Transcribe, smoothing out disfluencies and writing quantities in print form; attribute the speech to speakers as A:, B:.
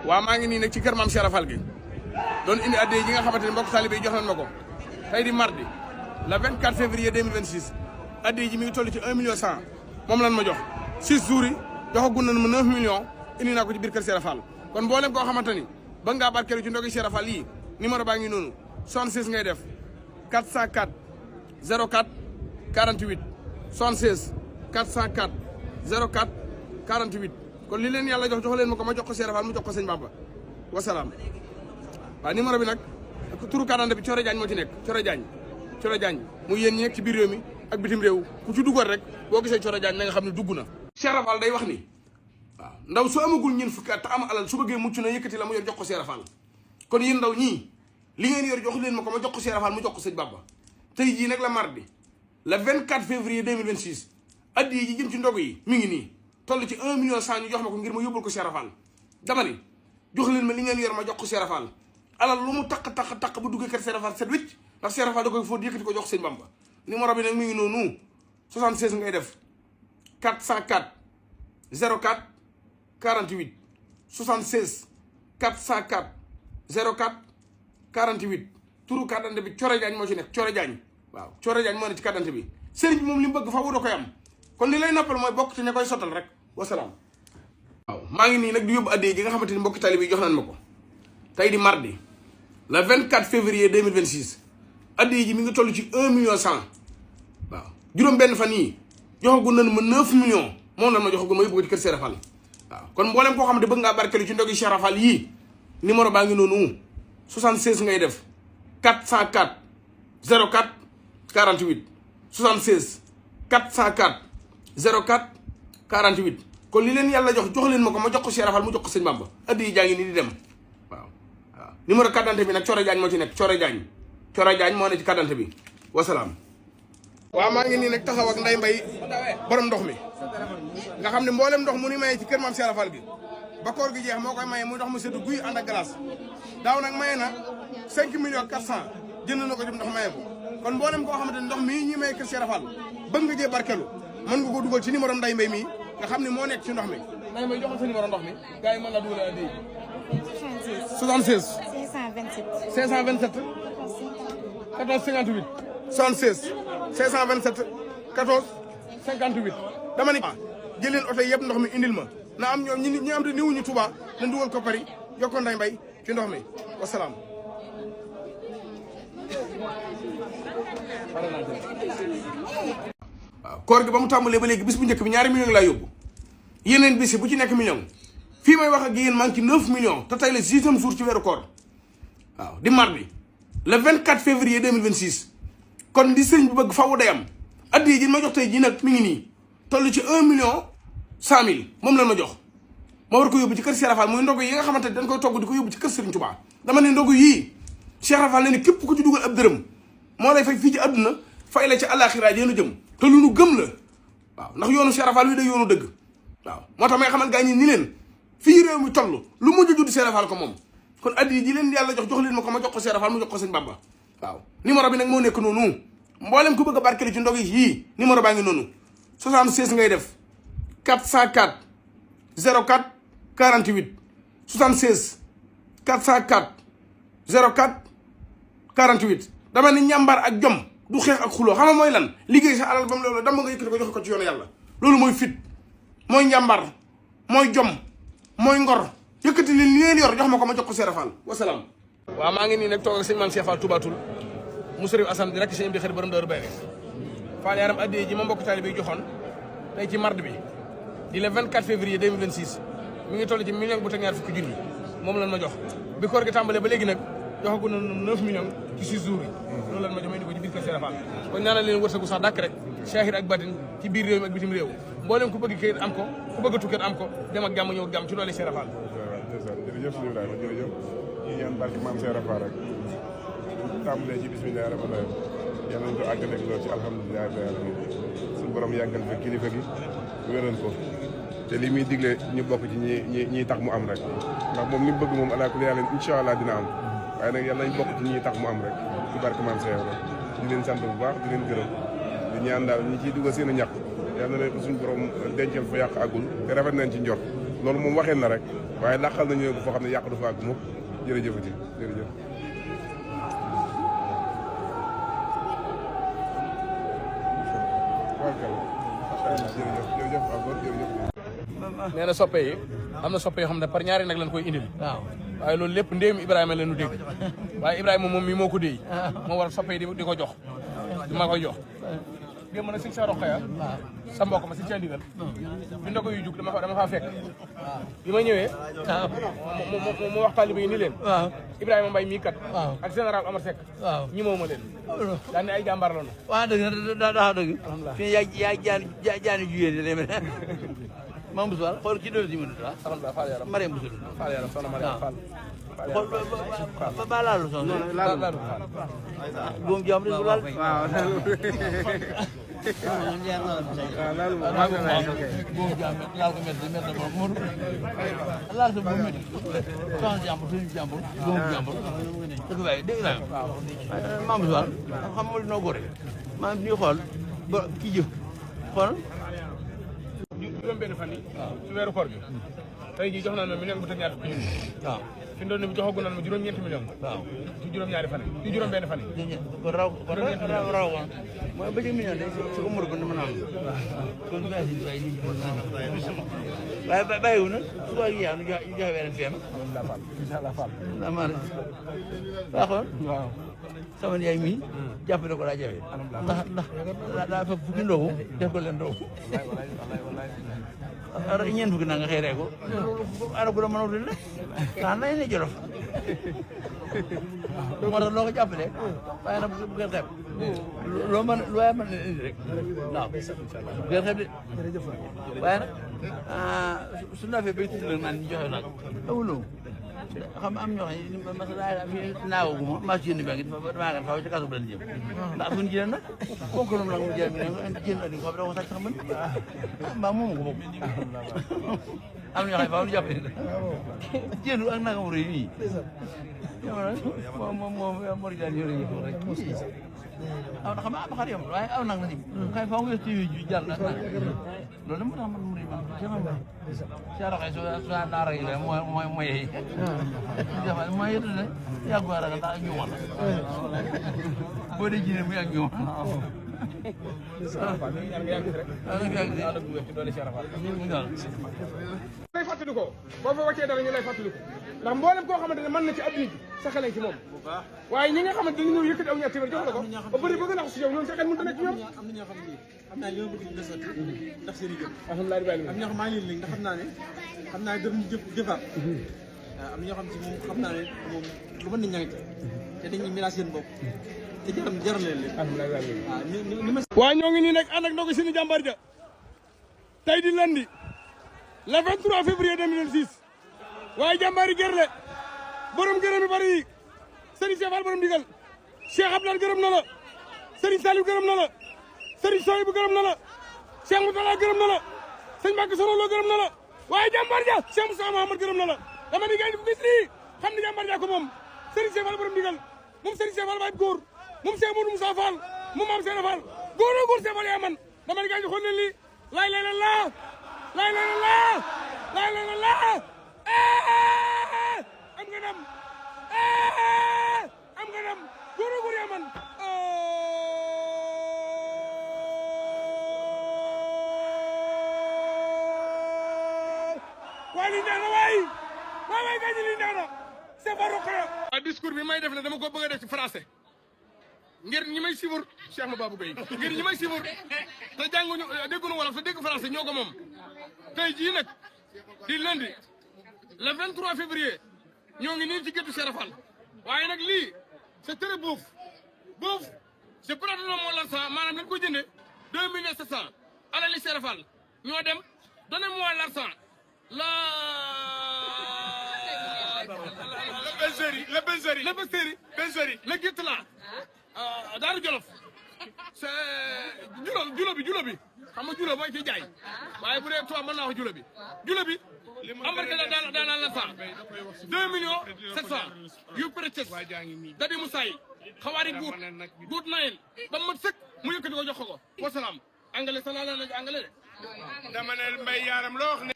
A: waa maa ngi nii nag ci kër maam Cheikh Rafal gi doon indi addiya yi nga xamante ne mbokk talibé yi jox nañ ma ko tey di mardi le 24 février 2026 addiya ji mi ngi toll ci 1 million 100 moom lan ma jox 6 jours yi joxagun nañ ma 9 millions indi naa ko ci biir kër Cheikh Rafal kon mboolem koo xamante ni ba ngaa barkeelu ci ndogi Cheikh Rafal yii numéro baa ngi noonu 76 ngay def 404 04 48 76 404 04 48 kon li leen yàlla jox leen ma ko ma jox ko Cheikh Rafal mu jox ko sëñ Bamba wasalaam. waaw numéro bi nag turu kàddante bi Coro Diagne moo ci nekk Coro Diagne muy yéen ñi nekk ci biir réew mi ak bitim réew ku ci duggoon rek boo gisee Coro Diagne na nga xam ne dugg na. Cheikh Rafal day wax ni waaw ndaw su amagul ñeen fukki at te am alal su bëggee mucc na yëkkati la mu yor jox ko Cheikh Rafal kon yéen ndaw ñii li ngeen yor jox leen ma ko ma jox ko Cheikh Rafal mu jox ko sëñ Bamba tey jii nag la mardi le 24 février 2026 addiya ji jëm ci ndog yi mi ngi nii toll ci 1 million 100 ñu jox ma ko ngir ma yóbbul ko Cheikh Rafal dama ni jox leen ma li ngeen yor ma jox ko Cheikh Rafal alal lu mu taq bu duggee kër Cheikh Rafal set wicc ndax Cheikh Rafal da koy fóot yëkkati ko jox sëñ Bamba numéro bi nag mi ngi noonu 76 ngay def 404 04 48 76 404 04 48 turu kàddante bi Coro Diagne moo ci nekk Coro Diagne waaw Coro Diagne moo ne ci kàddante bi sëriñ bi moom li mu bëgg faaw da koy am kon li lay noppal mooy bokk ci ne koy sottal rek wasalaam. waaw maa ngi nii nag di yóbbu addiya ji nga xamante ni mbokki talibé yi jox nañ ma ko tey di mardi le 24 février 2026 addiya ji mi ngi toll ci 1 million 100 waaw juróom-benn fan yii joxagu nañ ma 9 millions moom lan ma joxagu ma yóbbu ko ci kër Cheikh Rafal waaw kon mboolem koo xamante bëgg ngaa barkeelu ci ndogi Cheikh Rafal yii numéro baa ngi noonu 76 ngay def 404 04 48 76 404 04 48 kon li leen yàlla jox leen ma ko ma jox ko Cheikh Rafal mu jox ko sëñ Bamba addiya jaa ngi nii di dem waaw numéro carte d'identité bi nag Coro Diagne moo ci nekk Coro Diagne moo ne ci carte d'identité bi wasalaam. waaw maa ngi nii nag taxaw ak Ndeye Mbaye borom ndox mi nga xam ne mboolem ndox mu ni maye ci kër maam Cheikh Rafal gi ba koor gi jeex moo koy maye muy ndox mu seddu guy ànd ak glace daaw nag maye na 5 millions 400 jënd na ko jëm ndox maye ko kon mboolem koo xamante ne ndox mii ñi maye kër Cheikh Rafal bëgg nga jee barkelu mën nga ko dugal ci numéro Ndeye Mbaye mii nga xam ne moo nekk ci ndox mi Ndeye Mbaye joxal sa numéro ndox mi gars yi mën laa dugal addiya 76 527 14 58 76 527 14 58 dama ni jël leen oto yëpp ndox mi indil ma na am ñoom ñi am te niwuñu Touba na dugal ko Paris jokkoo Ndeye Mbaye ci ndox mi wasalaam. waaw koor gi ba mu tàmbalee ba léegi bis bu njëkk bi ñaari millions laa yóbbu yeneen bis bu ci nekk million fii may wax ak yéen maa ngi ci 9 millions te tey la 6e jour ci weeru koor waaw di mardi le 24 février 2026 kon di sëriñ bi bëgg faaw day am addiya ji ma jox tey jii nag mi ngi nii toll ci 1 million 100 mille moom lan ma jox ma war ko yóbbu ci kër Cheikh Rafal muy ndogu yi nga xamante ne dañ koy togg di ko yóbbu ci kër Serigne Touba dama ne ndogu yii Cheikh Rafal ne ni képp ku ci dugal ab dërëm moo lay fay fii ci àdduna fay la ci àllaaxira yéen a jëm te lu nu gëm la waaw ndax yoonu Cheikh Rafal wi day yoonu dëgg waaw moo tax may xamal gaa ñi ni leen fii réew mi toll lu mujj judd Cheikh Rafal ko moom kon addiya ji leen yàlla jox leen ma ko ma jox ko Cheikh Rafal mu jox ko sëñ Bamba waaw numéro bi nag moo nekk noonu mboolem ku bëgg a barkeelu ci ndog yii numéro baa ngi noonu 76 ngay def 404 04 48 76 404 04 48 dama ni ñàmbaar ak jom du xeex ak xuloo xam nga mooy lan liggéey sa alal ba mu loolu dama nga yëkkati ko joxe ko ci yoonu yàlla loolu mooy fit mooy njàmbaar mooy jom mooy ngor yëkkati li leen yor jox ma ko ma jox ko Cheikh Rafal wasalaam. waaw maa ngi nii nag toog ak sëñ Mame Cheikh Fall Touba Toul mu sëriñ Assane di rek sëñ bi xëy borom Daaru Bayre Fall yaram addiya ji ma mbokk taalibe bi joxoon tey ci mardi bi di le 24 février 2026 mi ngi toll ci million bu teg ñaar fukki junni moom lan ma jox bi koor gi tàmbalee ba léegi nag joxagu na 9 millions ci 6 jours yi loolu lan ma jox may di ko ci biir kër Cheikh Rafal kon ñaanal leen wërsëgu sax dàkk rek shahir ak batin ci biir réew mi ak bitim réew mboolem ku bëgg kayit am ko ku bëgg tukkat am ko dem ak jàmm ñëw ak jàmm ci loolu Cheikh Rafal.
B: jërëjëf sëñ Ibrahima jërëjëf ñu ñaan barke maam Cheikh Rafal rek tàmbalee ci bismillahi rahmaani rahim yal nañu ko àggaleeg loolu ci alhamdulilah rabbil alamin suñu borom yàggal fa kilifa gi wéral ko te li muy digle ñu bokk ci ñi tax mu am rek ndax moom li mu bëgg moom alaa kulli yàlla incha allah dina am waaye nag yàlla nañ bokk ci ñi tax mu am rek ci barke maam Cheikh rek di leen sant bu baax di leen gërëm di ñaan daal ñi ciy dugal seen i ñàkk yal na leen ko suñu borom dencal fa yàq agul te rafet nañ ci njort loolu moom waxeen na rek waaye laqal nañu foo xam ne yàq du fa àgg mukk jërëjëfati jërëjëf
A: nee na soppe yi am na soppe yoo xam ne par ñaari nag lañ koy indil. waaw waaye loolu lépp ndéem Ibrahima la ñu dégg waaye Ibrahima moom mii moo ko déy moo war soppe yi di ko jox di ma koy jox. démb nag si sa roqaya sa mbokk ma si ca ndigal bi ndogo yu jug dama faa fekk bi ma ñëwee mu wax taalibe yi ni leen Ibrahima Mbaye mii kat ak général Omar Seck ñi moo ma leen daan ne ay jàmbaar la
C: waaw dëgg daa dëgg fii yaa jaani jugéen ñi lay Mame Bousso Fall xool ci doon si mënut
A: alhamdulilah Fall yaram
C: Mariam Bousso
A: Fall yaram soxna Mariam Fall
C: xool ba laalu soxna
A: laalu
C: góom jàmm rek laal
A: waaw
C: góom jàmm laal ko métti métti na moom laal sa bu métti soxna jàmbur suñu jàmbur góom jàmbur dafa bàyyi dégg naa Mame Bousso Fall xam nga noo góore maa ngi xool ba kii jëf xool
A: juróom benn fan yi ci weeru koor gi tey jii jox naan ma million bu teg ñaar fukki junni waaw fi mu doon ne bi joxagu naan ma juróom-ñeenti million waaw ci juróom-ñaari fan yi ci juróom benn fan yi
C: kon raw ko mooy ba million de su ko mën ko mën a am kon waaye bàyyiwu na su ko yaa ñu joxe beneen fiem
A: inshallah Fall
C: waaxoon waaw sama yaay mi jàppale ko daa jafe ndax daa fekk fukki ndogu def ko leen ndogu ñeent fukki naa nga xëy ko ana bu la mën a wutal rek nañ ne Jolof moo tax loo ko jàppale waaye nag bu ngeen xeeb loo mën lu waaye mën indi rek waaw bu ngeen xeeb de waaye nag su nafee bay tudd la naan ñu joxe nag awuloo xam am ñoo xam ne mas naago gu ma maa si yéen bi damaa nga faw ci kaso bu leen jëm ndax suñu jëlee nag kooku noonu la mu jël mi ne jën andi ko da ko sàcc sax mën mbaa moomu ko bokk am na ñoo xam ne faaw ñu jàpp jëndu ak nagam rëy nii moom mori daan yore yi rek aw na xam nga am xar yom waaye aw nag na dim xëy faaw nga yu jàll nag loolu moo tax man mu man si roxee su naara yi la mooy yi mooy yëtu ne yàggu a ragal ndax ak ñuumal boo dee jine muy ak ñuumal
A: lay fàttali ko boo fa wàccee dara ñu lay fàttali ko ndax mboolem koo xamante ne mën na ci adduna bi sa xel ci moom waaye ñi nga xamante ne ñëw yëkkati aw ñaar téeméer jox la ko ba bëri bëgg na ko si yow ñoom sa xel mënut a nekk ñoom
D: am na ñoo xam ne xam naa li ma bëgg ñu desati ndax seen i jëf
A: alhamdulilah
D: am ñoo xam maa ngi leen ndax xam naa gëm ñu jëfaat waaw am na ñoo xam si moom xam naa ne moom lu mën nañ ñangi te dañuy miraas seen bopp te jaral leen leen
A: alhamdulilah waaw ñoo ngi nii nag ànd ak ndogu suñu jàmbaar ja tey di lundi le 23 février 2026 waaye jàmbaari Gerle borom gërëm yu bari yi Serigne Cheikh Fall borom digal Cheikh Abdoulaye gërëm na la Serigne Saliou gërëm na la Serigne Soyibou gërëm na la Cheikh Moutala gërëm na la Serigne Mbacke Sorolo gërëm na la waaye jàmbaar ja Cheikh Moussa Mahamad gërëm na la dama ni gaay di ko gis lii xam ni jàmbaar ja ko moom Serigne Cheikh Fall borom digal moom Serigne Cheikh Fall baay góor moom Cheikh Modou Moussa Fall moom Mame Cheikh Fall góor Cheikh Fall yaa man dama ni gaay di xool leen lii laay lay la laa laay lay la laa laay lay la laa am nga ndam am nga ndam góor yaa man waa lii neex na waay gañ lii neex na c'est pas roqaya discours bi may def ne dama ko bëgg a def ci français ngir ñi may suivre Cheikh Mababou Gueye ngir ñi may suivre te jànguñu dégguñu wolof te dégg français ñoo ko moom tey jii nag di lundi le 23 février ñoo ngi nii ci géttu Cheikh Fall waaye nag lii c'est très bouf je prends le mot l'argent maanaam lañ ko jëndee 2 700 alali Cheikh Fall ñoo dem donnez-moi l'argent le guitte là Daaru Jolof c'est julo bi xam nga julo mooy ci jaay waaye bu dee toi mën naa wax julo bi embarqué dans l'argent 2 700 yu précieux dabi mu say xawaari guut nayel ba mat sëkk mu yëkkati ko jox ko wasalaam anglais sa laa la anglais de dama ne mbay yaaram loo wax ne